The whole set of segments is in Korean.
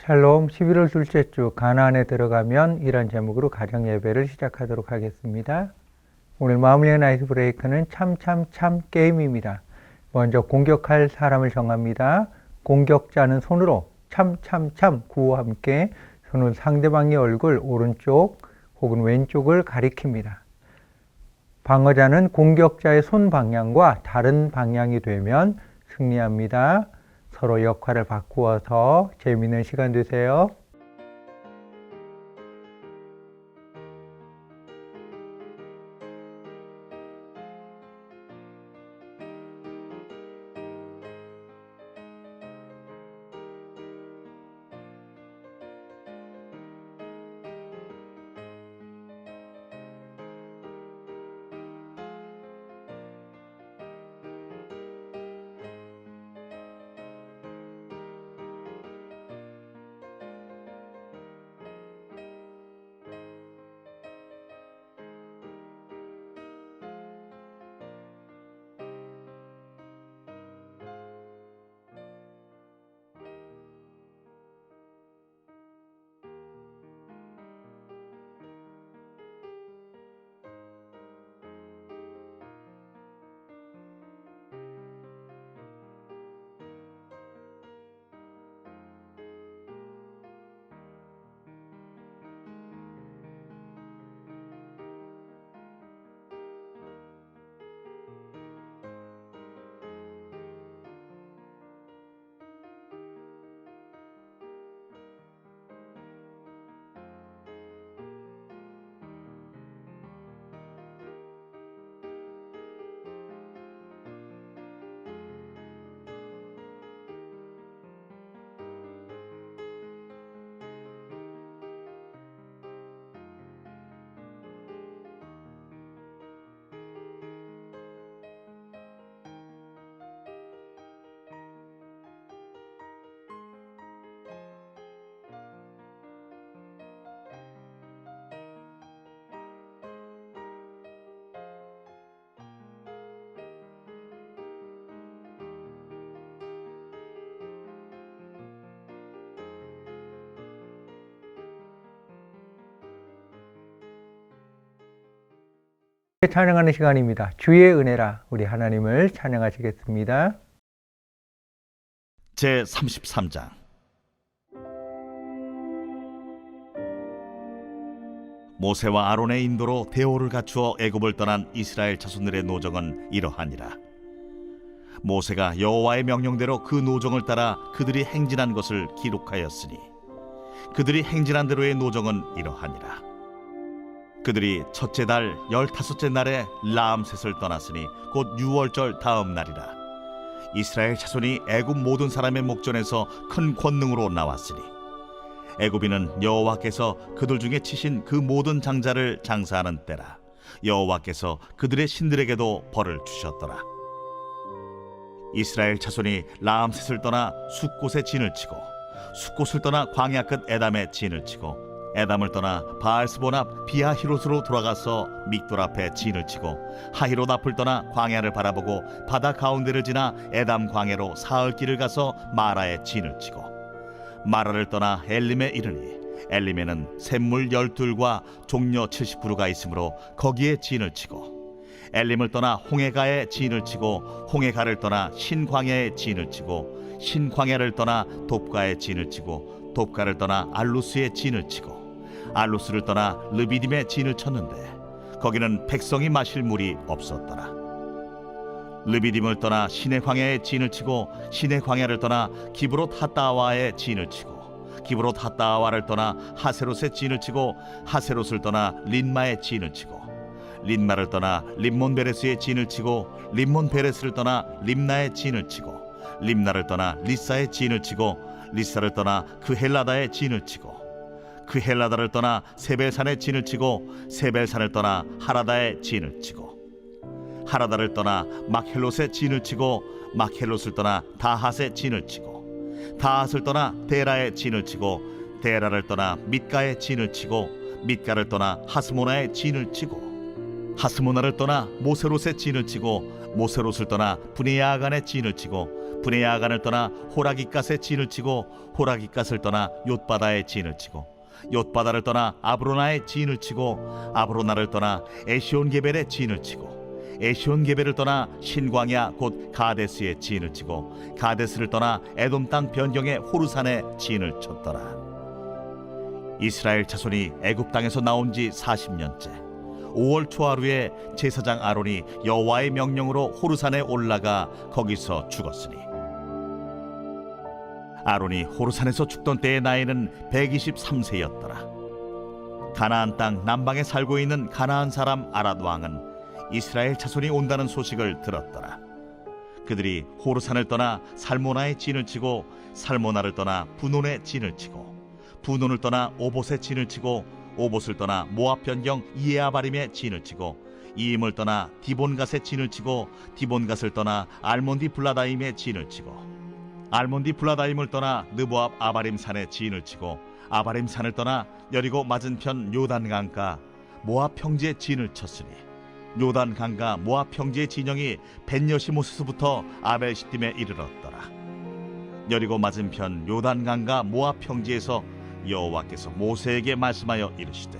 샬롬 11월 둘째 주 가나안에 들어가면 이란 제목으로 가정 예배를 시작하도록 하겠습니다. 오늘 마음을 여는 아이스 브레이크는 참 게임입니다. 먼저 공격할 사람을 정합니다. 공격자는 손으로 참 구호와 함께 손은 상대방의 얼굴 오른쪽 혹은 왼쪽을 가리킵니다. 방어자는 공격자의 손 방향과 다른 방향이 되면 승리합니다. 서로 역할을 바꾸어서 재미있는 시간 되세요. 찬양하는 시간입니다. 주의 은혜라 우리 하나님을 찬양하시겠습니다. 제33장 모세와 아론의 인도로 대오를 갖추어 애굽을 떠난 이스라엘 자손들의 노정은 이러하니라. 모세가 여호와의 명령대로 그 노정을 따라 그들이 행진한 것을 기록하였으니 그들이 행진한 대로의 노정은 이러하니라. 그들이 첫째 달 15째 날에 라암셋을 떠났으니 곧 유월절 다음 날이라. 이스라엘 자손이 애굽 모든 사람의 목전에서 큰 권능으로 나왔으니 애굽인은 여호와께서 그들 중에 치신 그 모든 장자를 장사하는 때라. 여호와께서 그들의 신들에게도 벌을 주셨더라. 이스라엘 자손이 라암셋을 떠나 숫곳에 진을 치고 숫곳을 떠나 광야 끝 에담에 진을 치고 에담을 떠나 바알스본 앞 비하히롯으로 돌아가서 믹돌 앞에 진을 치고 하히롯 앞을 떠나 광야를 바라보고 바다 가운데를 지나 에담 광야로 사흘 길을 가서 마라에 진을 치고 마라를 떠나 엘림에 이르니 엘림에는 샘물 12과 종려 70그루가 있으므로 거기에 진을 치고 엘림을 떠나 홍해가에 진을 치고 홍해가를 떠나 신광야에 진을 치고 신광야를 떠나 돕가에 진을 치고 돕가를 떠나 알루스에 진을 치고 알루스를 떠나 르비딤에 진을 쳤는데 거기는 백성이 마실 물이 없었더라. 르비딤을 떠나 시내 광야에 진을 치고 시내 광야를 떠나 기브롯 핫다와에 진을 치고 기브롯 핫다와를 떠나 하세롯에 진을 치고 하세롯을 떠나 린마에 진을 치고 린마를 떠나 림몬 베레스에 진을 치고 림몬 베레스를 떠나 림나에 진을 치고 림나를 떠나 리사에 진을 치고 리사를 떠나 그헬라다에 진을 치고 그헬라다를 떠나 세벨산에 진을 치고 세벨산을 떠나 하라다에 진을 치고 하라다를 떠나 막헬롯에 진을 치고 막헬롯을 떠나 다핫에 진을 치고 다핫을 떠나 데라에 진을 치고 데라를 떠나 밑가에 진을 치고 밑가를 떠나 하스모나에 진을 치고 하스모나를 떠나 모세롯에 진을 치고 모세롯을 떠나 브네야간의 진을 치고 브네야간을 떠나 호라깃갓의 진을 치고 호라깃갓을 떠나 욤바다의 진을 치고 욤바다를 떠나 아브로나의 진을 치고 아브로나를 떠나 에시온게벨의 진을 치고 에시온게벨을 떠나 신광야 곧 가데스의 진을 치고 가데스를 떠나 에돔 땅 변경의 호르산의 진을 쳤더라. 이스라엘 자손이 애굽 땅에서 나온 지 40년째 5월 초하루에 제사장 아론이 여호와의 명령으로 호르산에 올라가 거기서 죽었으니 아론이 호르산에서 죽던 때의 나이는 123세였더라. 가나안 땅 남방에 살고 있는 가나안 사람 아랏 왕은 이스라엘 자손이 온다는 소식을 들었더라. 그들이 호르산을 떠나 살모나의 진을 치고 살모나를 떠나 분온의 진을 치고 분온을 떠나 오봇의 진을 치고 오봇을 떠나 모압 변경 이에아바림의 진을 치고 이임을 떠나 디본갓의 진을 치고 디본갓을 떠나 알몬디 블라다임의 진을 치고 알몬디 블라다임을 떠나 느보압 아바림 산의 진을 치고 아바림 산을 떠나 여리고 맞은편 요단 강가 모압 평지의 진을 쳤으니 요단 강가 모압 평지의 진영이 벤여시모스부터 아벨시딤에 이르렀더라. 여리고 맞은편 요단 강가 모압 평지에서 여호와께서 모세에게 말씀하여 이르시되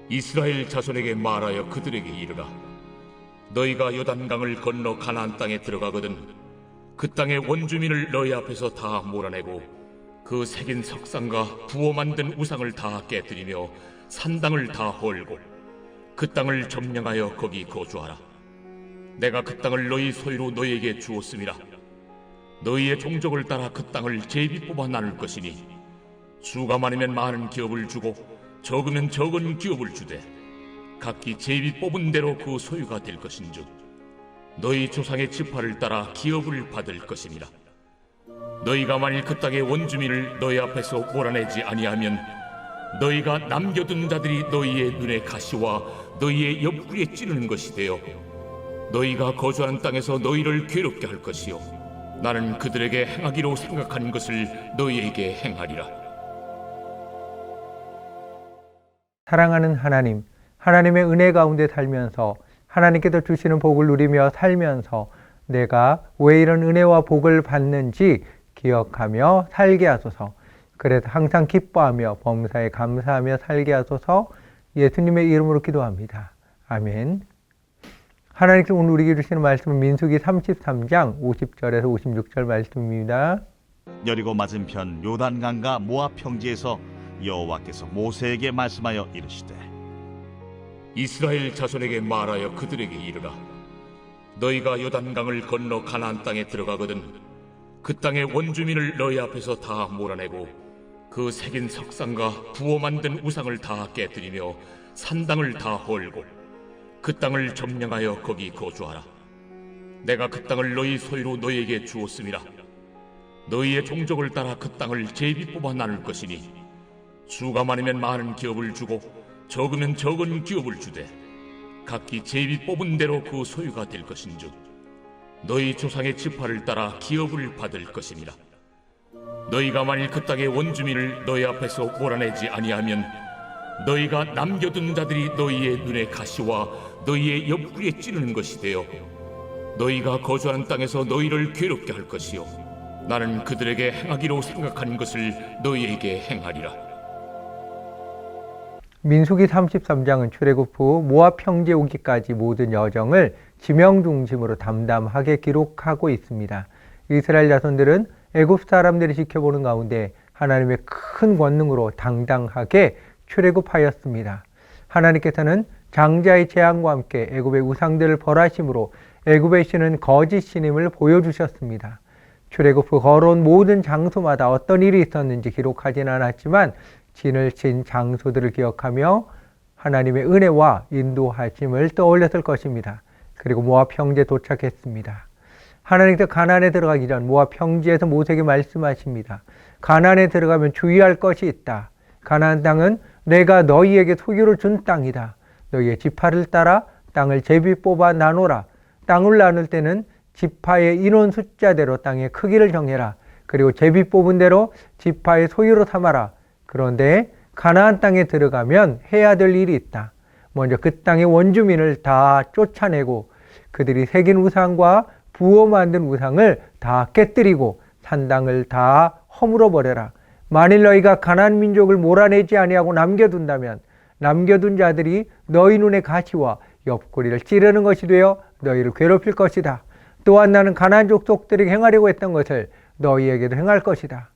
이스라엘 자손에게 말하여 그들에게 이르라. 너희가 요단강을 건너 가나안 땅에 들어가거든 그 땅의 원주민을 너희 앞에서 다 몰아내고 그 새긴 석상과 부어 만든 우상을 다 깨뜨리며 산당을 다 헐고 그 땅을 점령하여 거기 거주하라. 내가 그 땅을 너희 소유로 너희에게 주었음이라. 너희의 종족을 따라 그 땅을 제비 뽑아 나눌 것이니 수가 많으면 많은 기업을 주고 적으면 적은 기업을 주되 각기 제비 뽑은 대로 그 소유가 될 것인즉 너희 조상의 지파를 따라 기업을 받을 것이니라. 너희가 만일 그 땅의 원주민을 너희 앞에서 몰아내지 아니하면 너희가 남겨둔 자들이 너희의 눈에 가시와 너희의 옆구리에 찌르는 것이 되어 너희가 거주하는 땅에서 너희를 괴롭게 할 것이요 나는 그들에게 행하기로 생각하는 것을 너희에게 행하리라. 사랑하는 하나님, 하나님의 은혜 가운데 살면서 하나님께서 주시는 복을 누리며 살면서 내가 왜 이런 은혜와 복을 받는지 기억하며 살게 하소서. 그래서 항상 기뻐하며 범사에 감사하며 살게 하소서. 예수님의 이름으로 기도합니다. 아멘. 하나님께서 오늘 우리에게 주시는 말씀은 민수기 33장 50절에서 56절 말씀입니다. 여리고 맞은편 요단강과 모압 평지에서 여호와께서 모세에게 말씀하여 이르시되 이스라엘 자손에게 말하여 그들에게 이르라. 너희가 요단강을 건너 가나안 땅에 들어가거든 그 땅의 원주민을 너희 앞에서 다 몰아내고 그 새긴 석상과 부어 만든 우상을 다 깨뜨리며 산당을 다 헐고 그 땅을 점령하여 거기 거주하라. 내가 그 땅을 너희 소유로 너희에게 주었음이라. 너희의 종족을 따라 그 땅을 제비 뽑아 나눌 것이니 수가 많으면 많은 기업을 주고 적으면 적은 기업을 주되 각기 제비 뽑은 대로 그 소유가 될 것인즉 너희 조상의 지파를 따라 기업을 받을 것이니라. 너희가 만일 그 땅의 원주민을 너희 앞에서 몰아내지 아니하면 너희가 남겨둔 자들이 너희의 눈에 가시와 너희의 옆구리에 찌르는 것이 되어 너희가 거주하는 땅에서 너희를 괴롭게 할 것이요 나는 그들에게 행하기로 생각하는 것을 너희에게 행하리라. 민수기 33장은 출애굽 후 모압 평지에 오기까지 모든 여정을 지명 중심으로 담담하게 기록하고 있습니다. 이스라엘 자손들은 애굽 사람들이 지켜보는 가운데 하나님의 큰 권능으로 당당하게 출애굽하였습니다. 하나님께서는 장자의 재앙과 함께 애굽의 우상들을 벌하심으로 애굽의 신은 거짓 신임을 보여주셨습니다. 출애굽 후 걸어온 모든 장소마다 어떤 일이 있었는지 기록하진 않았지만 진을 친 장소들을 기억하며 하나님의 은혜와 인도하심을 떠올렸을 것입니다. 그리고 모압 평지에 도착했습니다. 하나님께서 가나안에 들어가기 전 모압 평지에서 모세에게 말씀하십니다. 가나안에 들어가면 주의할 것이 있다. 가나안 땅은 내가 너희에게 소유로 준 땅이다. 너희의 지파를 따라 땅을 제비 뽑아 나누라. 땅을 나눌 때는 지파의 인원 숫자대로 땅의 크기를 정해라. 그리고 제비 뽑은 대로 지파의 소유로 삼아라. 그런데 가나안 땅에 들어가면 해야 될 일이 있다. 먼저 그 땅의 원주민을 다 쫓아내고 그들이 새긴 우상과 부어 만든 우상을 다 깨뜨리고 산당을 다 허물어 버려라. 만일 너희가 가나안 민족을 몰아내지 아니하고 남겨둔다면 남겨둔 자들이 너희 눈에 가시와 옆구리를 찌르는 것이 되어 너희를 괴롭힐 것이다. 또한 나는 가나안 족속들에게 행하려고 했던 것을 너희에게도 행할 것이다.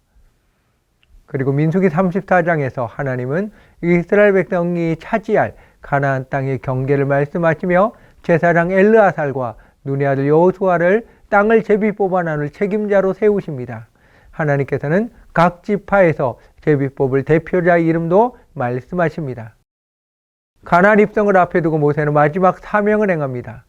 그리고 민수기 34장에서 하나님은 이스라엘 백성이 차지할 가나안 땅의 경계를 말씀하시며 제사장 엘르아살과 눈의 아들 여호수아를 땅을 제비 뽑아 나눌 책임자로 세우십니다. 하나님께서는 각 지파에서 제비 뽑을 대표자의 이름도 말씀하십니다. 가나안 입성을 앞에 두고 모세는 마지막 사명을 행합니다.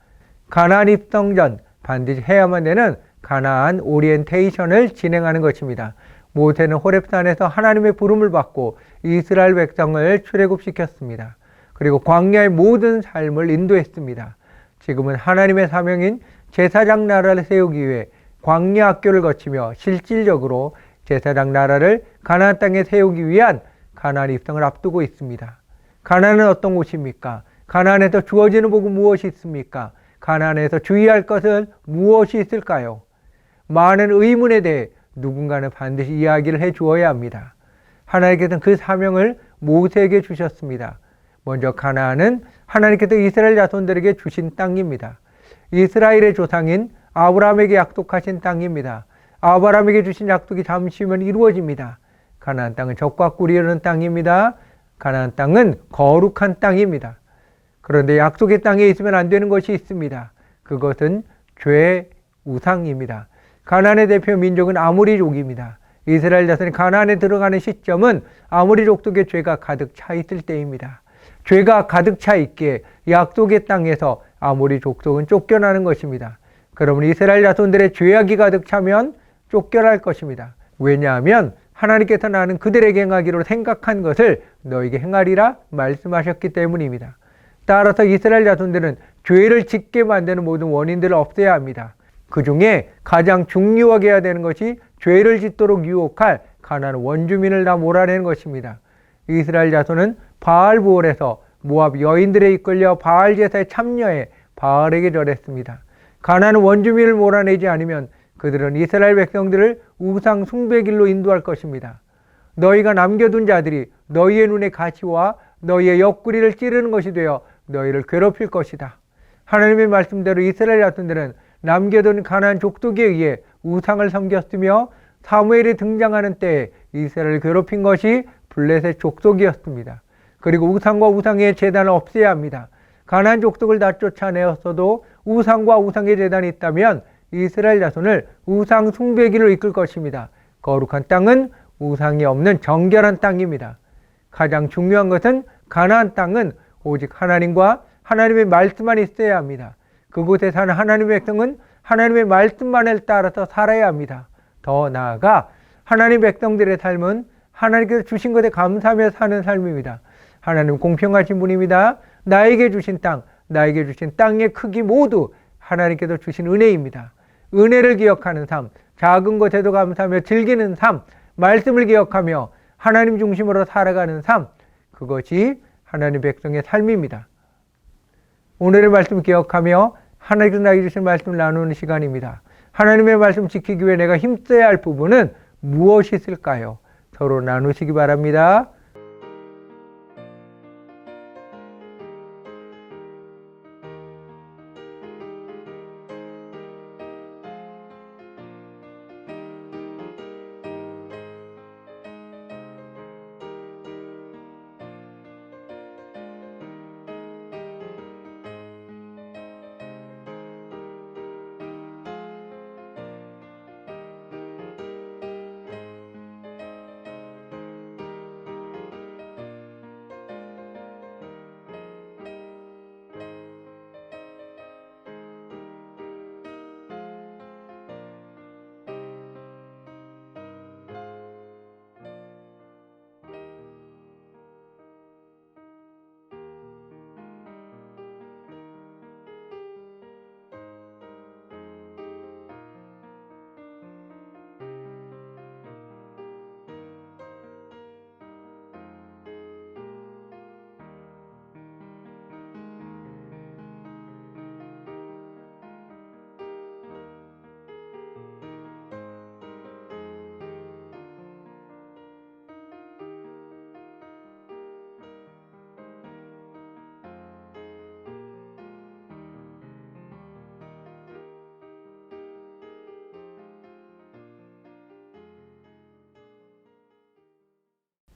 가나안 입성 전 반드시 해야만 되는 가나안 오리엔테이션을 진행하는 것입니다. 모세는 호렙산에서 하나님의 부름을 받고 이스라엘 백성을 출애굽시켰습니다. 그리고 광야의 모든 삶을 인도했습니다. 지금은 하나님의 사명인 제사장 나라를 세우기 위해 광야 학교를 거치며 실질적으로 제사장 나라를 가나안 땅에 세우기 위한 가나안 입성을 앞두고 있습니다. 가나안은 어떤 곳입니까? 가나안에서 주어지는 복은 무엇이 있습니까? 가나안에서 주의할 것은 무엇이 있을까요? 많은 의문에 대해 누군가는 반드시 이야기를 해 주어야 합니다. 하나님께서는 그 사명을 모세에게 주셨습니다. 먼저 가나안은 하나님께서 이스라엘 자손들에게 주신 땅입니다. 이스라엘의 조상인 아브라함에게 약속하신 땅입니다. 아브라함에게 주신 약속이 잠시 후면 이루어집니다. 가나안 땅은 젖과 꿀이 흐르는 땅입니다. 가나안 땅은 거룩한 땅입니다. 그런데 약속의 땅에 있으면 안 되는 것이 있습니다. 그것은 죄의 우상입니다. 가나안의 대표 민족은 아모리족입니다. 이스라엘 자손이 가나안에 들어가는 시점은 아모리족 속에 죄가 가득 차 있을 때입니다. 죄가 가득 차 있기에 약속의 땅에서 아모리 족속은 쫓겨나는 것입니다. 그러면 이스라엘 자손들의 죄악이 가득 차면 쫓겨날 것입니다. 왜냐하면 하나님께서 나는 그들에게 행하기로 생각한 것을 너에게 행하리라 말씀하셨기 때문입니다. 따라서 이스라엘 자손들은 죄를 짓게 만드는 모든 원인들을 없애야 합니다. 그 중에 가장 중요하게 해야 되는 것이 죄를 짓도록 유혹할 가나안 원주민을 다 몰아내는 것입니다. 이스라엘 자손은 바알부올에서 모압 여인들에 이끌려 바알 제사에 참여해 바알에게 절했습니다. 가나안 원주민을 몰아내지 않으면 그들은 이스라엘 백성들을 우상 숭배길로 인도할 것입니다. 너희가 남겨둔 자들이 너희의 눈에 가시와 너희의 옆구리를 찌르는 것이 되어 너희를 괴롭힐 것이다. 하나님의 말씀대로 이스라엘 자손들은 남겨둔 가나안 족속에 의해 우상을 섬겼으며 사무엘이 등장하는 때에 이스라엘을 괴롭힌 것이 블레셋 족속이었습니다. 그리고 우상과 우상의 제단을 없애야 합니다. 가나안 족속을 다 쫓아내었어도 우상과 우상의 제단이 있다면 이스라엘 자손을 우상 숭배기로 이끌 것입니다. 거룩한 땅은 우상이 없는 정결한 땅입니다. 가장 중요한 것은 가나안 땅은 오직 하나님과 하나님의 말씀만 있어야 합니다. 그곳에 사는 하나님의 백성은 하나님의 말씀만을 따라서 살아야 합니다. 더 나아가 하나님 백성들의 삶은 하나님께서 주신 것에 감사하며 사는 삶입니다. 하나님 공평하신 분입니다. 나에게 주신 땅, 나에게 주신 땅의 크기 모두 하나님께서 주신 은혜입니다. 은혜를 기억하는 삶, 작은 것에도 감사하며 즐기는 삶, 말씀을 기억하며 하나님 중심으로 살아가는 삶, 그것이 하나님 백성의 삶입니다. 오늘의 말씀 기억하며 하나님께서 나에게 주신 말씀을 나누는 시간입니다. 하나님의 말씀 지키기 위해 내가 힘써야 할 부분은 무엇이 있을까요? 서로 나누시기 바랍니다.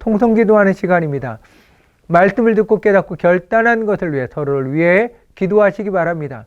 통성기도하는 시간입니다. 말씀을 듣고 깨닫고 결단한 것을 위해 서로를 위해 기도하시기 바랍니다.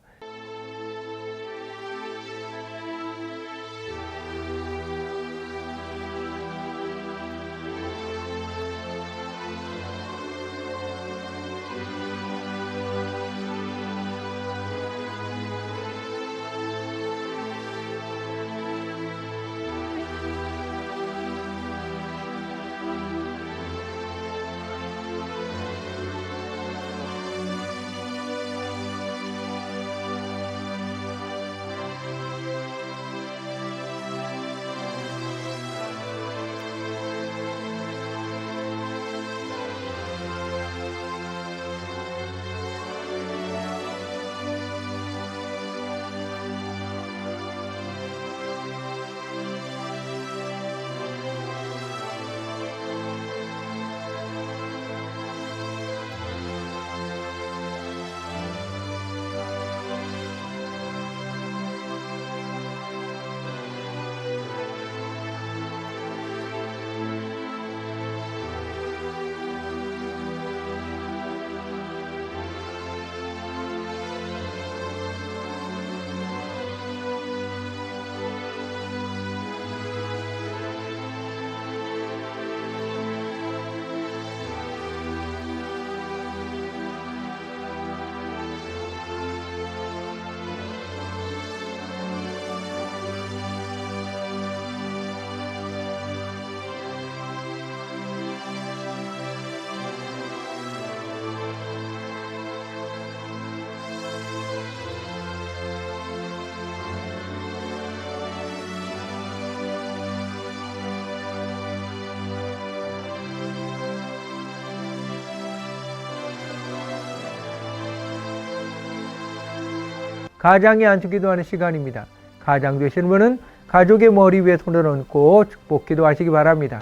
가장이 안수기도하는 시간입니다. 가장 되시는 분은 가족의 머리 위에 손을 얹고 축복 기도하시기 바랍니다.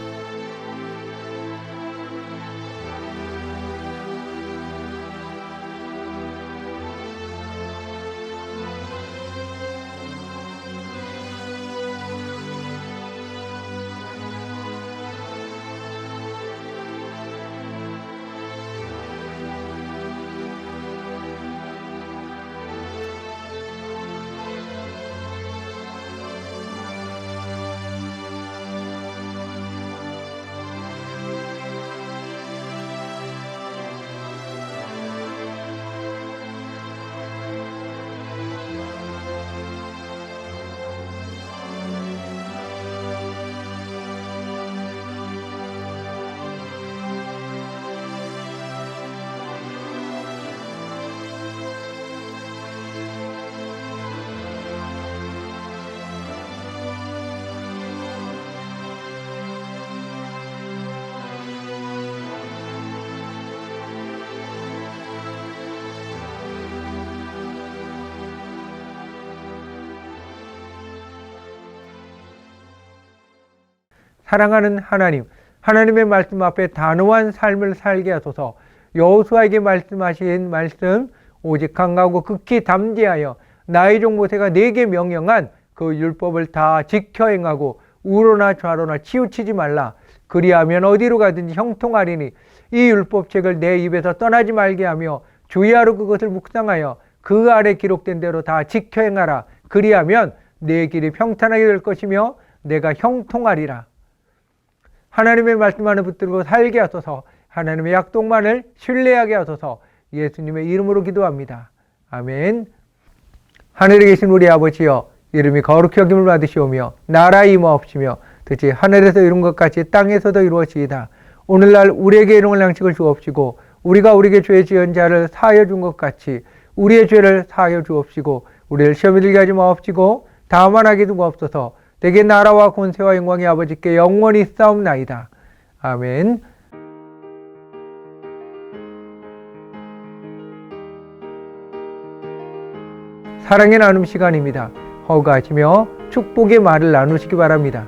사랑하는 하나님, 하나님의 말씀 앞에 단호한 삶을 살게 하소서. 여호수아에게 말씀하신 말씀 오직 강하고 극히 담대하여 나의 종 모세가 내게 명령한 그 율법을 다 지켜 행하고 우로나 좌로나 치우치지 말라. 그리하면 어디로 가든지 형통하리니 이 율법책을 내 입에서 떠나지 말게 하며 주야로 그것을 묵상하여 그 아래 기록된 대로 다 지켜 행하라. 그리하면 내 길이 평탄하게 될 것이며 내가 형통하리라. 하나님의 말씀만을 붙들고 살게 하소서. 하나님의 약속만을 신뢰하게 하소서. 예수님의 이름으로 기도합니다. 아멘. 하늘에 계신 우리 아버지여, 이름이 거룩히 여김을 받으시오며 나라의 임하옵시며 뜻이 하늘에서 이룬 것 같이 땅에서도 이루어지이다. 오늘날 우리에게 일용할 양식을 주옵시고 우리가 우리에게 죄 지은 자를 사하여 준 것 같이 우리의 죄를 사하여 주옵시고 우리를 시험에 들게 하지 마옵시고 다만 하게 두고 없어서 대개 나라와 권세와 영광이 아버지께 영원히 싸움나이다. 아멘. 사랑의 나눔 시간입니다. 허가하시며 축복의 말을 나누시기 바랍니다.